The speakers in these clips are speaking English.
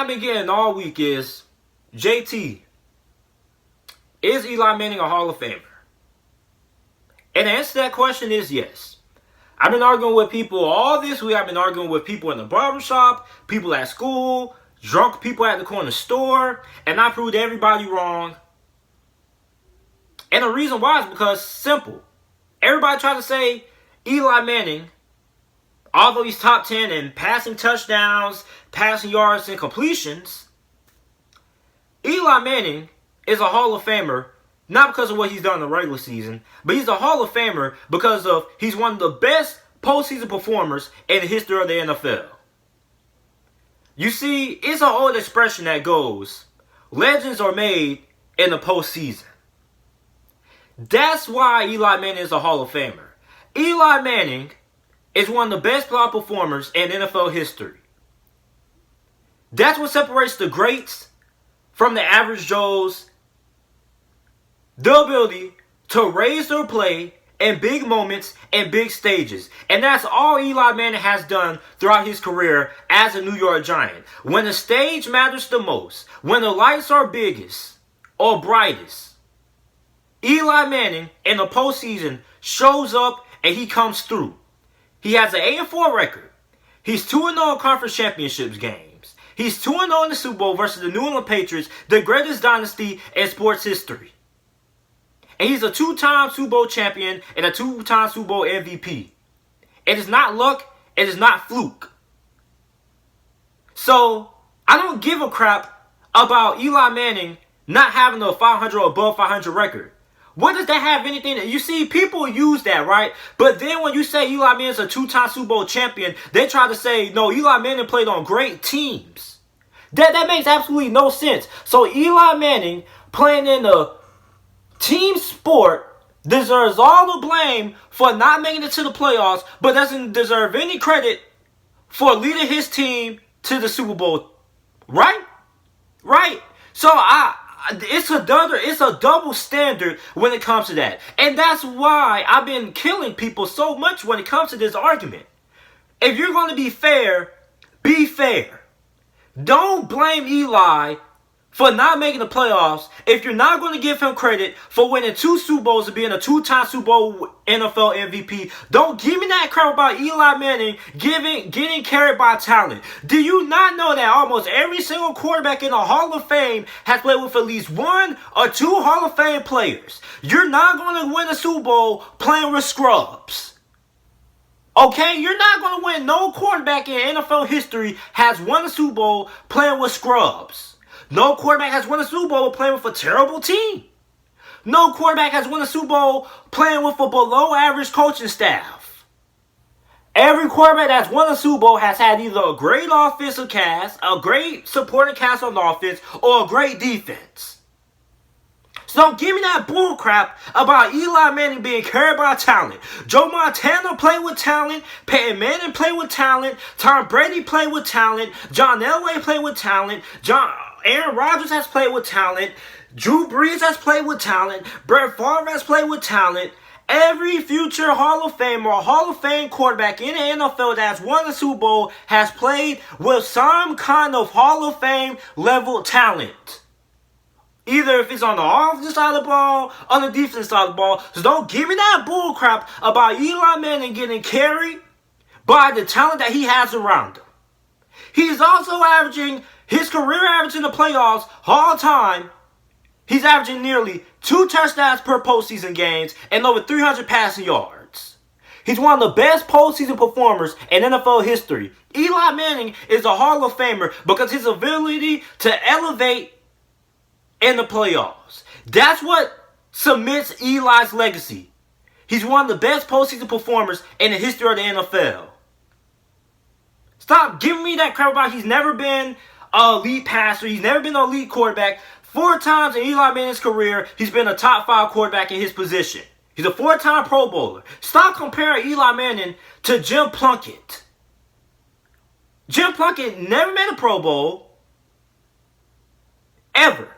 been getting all week is, JT, is Eli Manning a Hall of Famer? And the answer to that question is yes. I've been arguing with people all this week. I've been arguing with people in the barbershop, people at school, drunk people at the corner store, and I proved everybody wrong. And the reason why is because simple. Everybody tries to say Eli Manning, although he's top 10 in passing touchdowns, passing yards, and completions, Eli Manning is a Hall of Famer, not because of what he's done in the regular season, but he's a Hall of Famer because of he's one of the best postseason performers in the history of the NFL. You see, it's an old expression that goes, legends are made in the postseason. That's why Eli Manning is a Hall of Famer. Eli Manning is one of the best playoff performers in NFL history. That's what separates the greats from the average Joes. The ability to raise their play in big moments and big stages. And that's all Eli Manning has done throughout his career as a New York Giant. When the stage matters the most, when the lights are biggest or brightest, Eli Manning in the postseason shows up and he comes through. He has an 8-4 record. He's 2-0 in conference championships games. He's 2-0 in the Super Bowl versus the New England Patriots, the greatest dynasty in sports history. And he's a 2-time Super Bowl champion and a 2-time Super Bowl MVP. It is not luck. It is not fluke. So, I don't give a crap about Eli Manning not having a 500 or above 500 record. What does that have anything to... You see, people use that, right? But then when you say Eli Manning's a 2-time Super Bowl champion, they try to say, no, Eli Manning played on great teams. That makes absolutely no sense. So Eli Manning playing in a team sport deserves all the blame for not making it to the playoffs, but doesn't deserve any credit for leading his team to the Super Bowl. Right? Right? So it's a double standard when it comes to that. And that's why I've been killing people so much when it comes to this argument. If you're going to be fair, be fair. Don't blame Eli for not making the playoffs if you're not going to give him credit for winning 2 Super Bowls and being a 2-time Super Bowl NFL MVP. Don't give me that crap about Eli Manning getting carried by talent. Do you not know that almost every single quarterback in the Hall of Fame has played with at least 1 or 2 Hall of Fame players? You're not going to win a Super Bowl playing with scrubs. Okay? You're not going to win. No quarterback in NFL history has won a Super Bowl playing with scrubs. No quarterback has won a Super Bowl playing with a terrible team. No quarterback has won a Super Bowl playing with a below-average coaching staff. Every quarterback that's won a Super Bowl has had either a great offensive cast, a great supporting cast on offense, or a great defense. So don't give me that bull crap about Eli Manning being carried by talent. Joe Montana played with talent. Peyton Manning played with talent. Tom Brady played with talent. John Elway played with talent. Aaron Rodgers has played with talent. Drew Brees has played with talent. Brett Favre has played with talent. Every future Hall of Fame or Hall of Fame quarterback in the NFL that's won the Super Bowl has played with some kind of Hall of Fame level talent. Either if it's on the offensive side of the ball, on the defensive side of the ball. So don't give me that bull crap about Eli Manning getting carried by the talent that he has around him. He's also averaging, his career average in the playoffs all time, he's averaging nearly 2 touchdowns per postseason games and over 300 passing yards. He's one of the best postseason performers in NFL history. Eli Manning is a Hall of Famer because his ability to elevate in the playoffs. That's what cements Eli's legacy. He's one of the best postseason performers in the history of the NFL. Stop giving me that crap about he's never been an elite passer. He's never been an elite quarterback. 4 times in Eli Manning's career, he's been a top 5 quarterback in his position. He's a 4-time Pro Bowler. Stop comparing Eli Manning to Jim Plunkett. Jim Plunkett never made a Pro Bowl. Ever.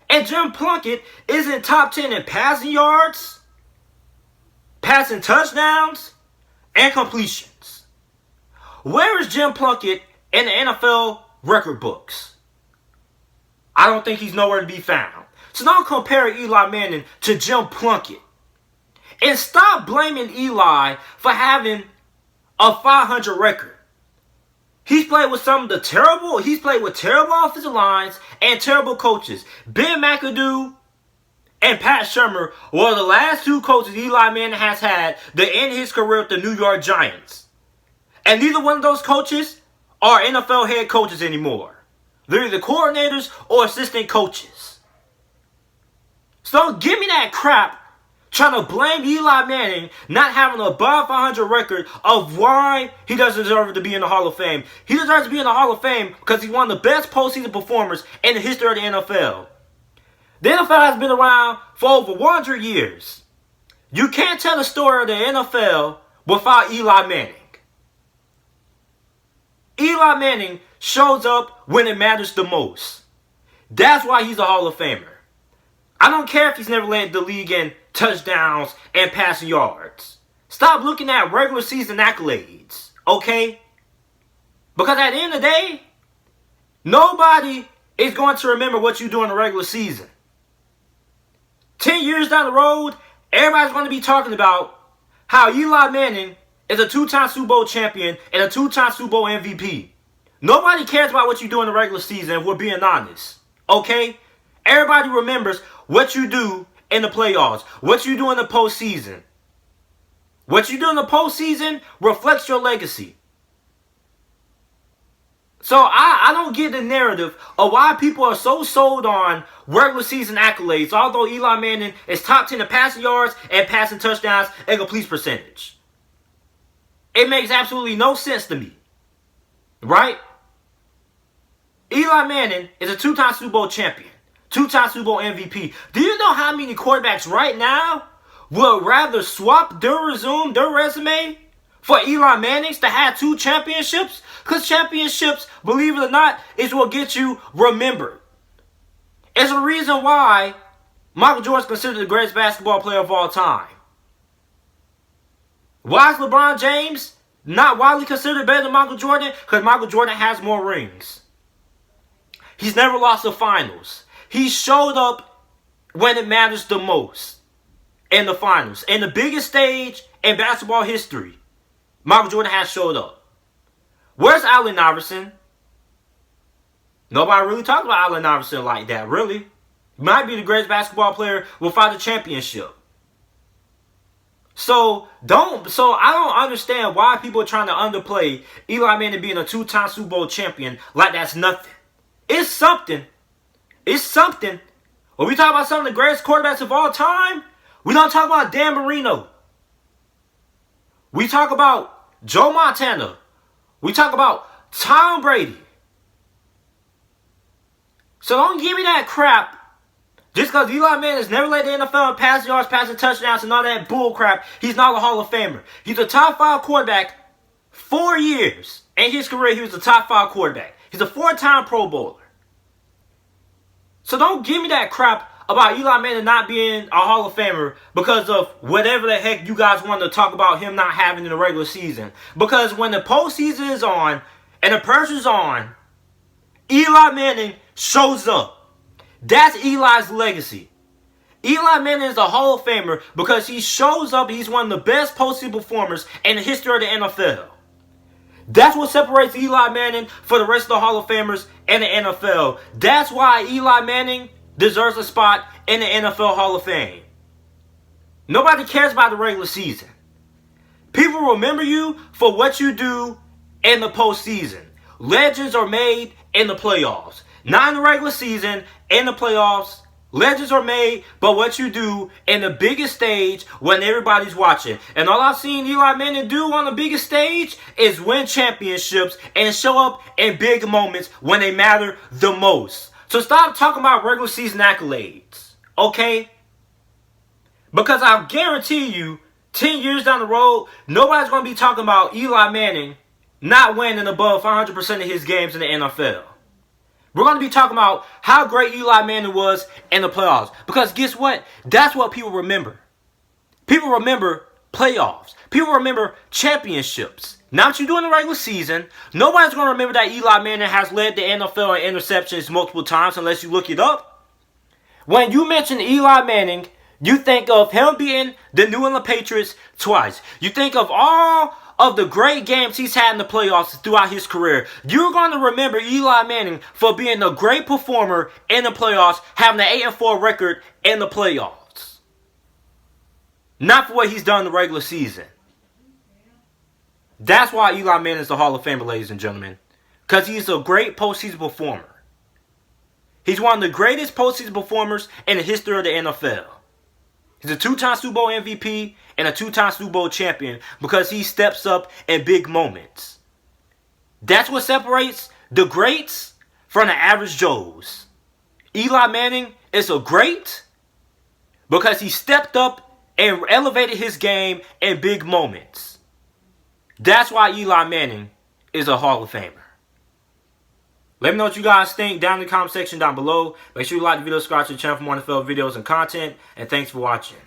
And Jim Plunkett isn't top 10 in passing yards, passing touchdowns, and completions. Where is Jim Plunkett in the NFL record books. I don't think he's nowhere to be found. So don't compare Eli Manning to Jim Plunkett. And stop blaming Eli for having a 500 record. He's played with terrible offensive lines and terrible coaches. Ben McAdoo and Pat Shurmur were the last two coaches Eli Manning has had to end his career with the New York Giants. And neither one of those coaches are NFL head coaches anymore. They're either coordinators or assistant coaches. So don't give me that crap trying to blame Eli Manning not having an above 500 record of why he doesn't deserve to be in the Hall of Fame. He deserves to be in the Hall of Fame because he's one of the best postseason performers in the history of the NFL. The NFL has been around for over 100 years. You can't tell the story of the NFL without Eli Manning. Eli Manning shows up when it matters the most. That's why he's a Hall of Famer. I don't care if he's never led the league in touchdowns and passing yards. Stop looking at regular season accolades, okay? Because at the end of the day, nobody is going to remember what you do in the regular season. 10 years down the road, everybody's going to be talking about how Eli Manning is a two-time Super Bowl champion and a two-time Super Bowl MVP. Nobody cares about what you do in the regular season if we're being honest, okay? Everybody remembers what you do in the playoffs, what you do in the postseason. What you do in the postseason reflects your legacy. So I don't get the narrative of why people are so sold on regular season accolades, although Eli Manning is top 10 in passing yards and passing touchdowns and complete percentage. It makes absolutely no sense to me. Right? Eli Manning is a two-time Super Bowl champion. Two-time Super Bowl MVP. Do you know how many quarterbacks right now would rather swap their resume for Eli Manning's to have 2 championships? Because championships, believe it or not, is what gets you remembered. It's a reason why Michael Jordan is considered the greatest basketball player of all time. Why is LeBron James not widely considered better than Michael Jordan? Because Michael Jordan has more rings. He's never lost the finals. He showed up when it matters the most in the finals. In the biggest stage in basketball history, Michael Jordan has showed up. Where's Allen Iverson? Nobody really talks about Allen Iverson like that, really. Might be the greatest basketball player without a championship. So I don't understand why people are trying to underplay Eli Manning being a 2-time Super Bowl champion like that's nothing. It's something. It's something. When we talk about some of the greatest quarterbacks of all time, we don't talk about Dan Marino. We talk about Joe Montana. We talk about Tom Brady. So don't give me that crap just because Eli Manning has never led the NFL in passing yards, passing touchdowns, and all that bull crap. He's not a Hall of Famer. He's a top 5 quarterback 4 years. In his career, he was a top 5 quarterback. He's a 4-time Pro Bowler. So don't give me that crap about Eli Manning not being a Hall of Famer because of whatever the heck you guys want to talk about him not having in the regular season. Because when the postseason is on and the pressure's on, Eli Manning shows up. That's Eli's legacy. Eli Manning is a Hall of Famer because he shows up. He's one of the best postseason performers in the history of the NFL. That's what separates Eli Manning for the rest of the Hall of Famers and the NFL. That's why Eli Manning deserves a spot in the NFL Hall of Fame. Nobody cares about the regular season. People remember you for what you do in the postseason. Legends are made in the playoffs. Not in the regular season, in the playoffs. Legends are made by what you do in the biggest stage when everybody's watching. And all I've seen Eli Manning do on the biggest stage is win championships and show up in big moments when they matter the most. So stop talking about regular season accolades, okay? Because I guarantee you, 10 years down the road, nobody's going to be talking about Eli Manning not winning above 500% of his games in the NFL. We're going to be talking about how great Eli Manning was in the playoffs. Because guess what? That's what people remember. People remember playoffs. People remember championships. Now what you do in the regular season, nobody's going to remember that Eli Manning has led the NFL in interceptions multiple times unless you look it up. When you mention Eli Manning, you think of him being the New England Patriots twice. You think of all of the great games he's had in the playoffs throughout his career. You're going to remember Eli Manning for being a great performer in the playoffs, having an 8-4 record in the playoffs. Not for what he's done in the regular season. That's why Eli Manning is the Hall of Famer, ladies and gentlemen. Because he's a great postseason performer. He's one of the greatest postseason performers in the history of the NFL. He's a 2-time Super Bowl MVP and a 2-time Super Bowl champion because he steps up in big moments. That's what separates the greats from the average Joes. Eli Manning is a great because he stepped up and elevated his game in big moments. That's why Eli Manning is a Hall of Famer. Let me know what you guys think down in the comment section down below. Make sure you like the video, subscribe to the channel for more NFL videos and content. And thanks for watching.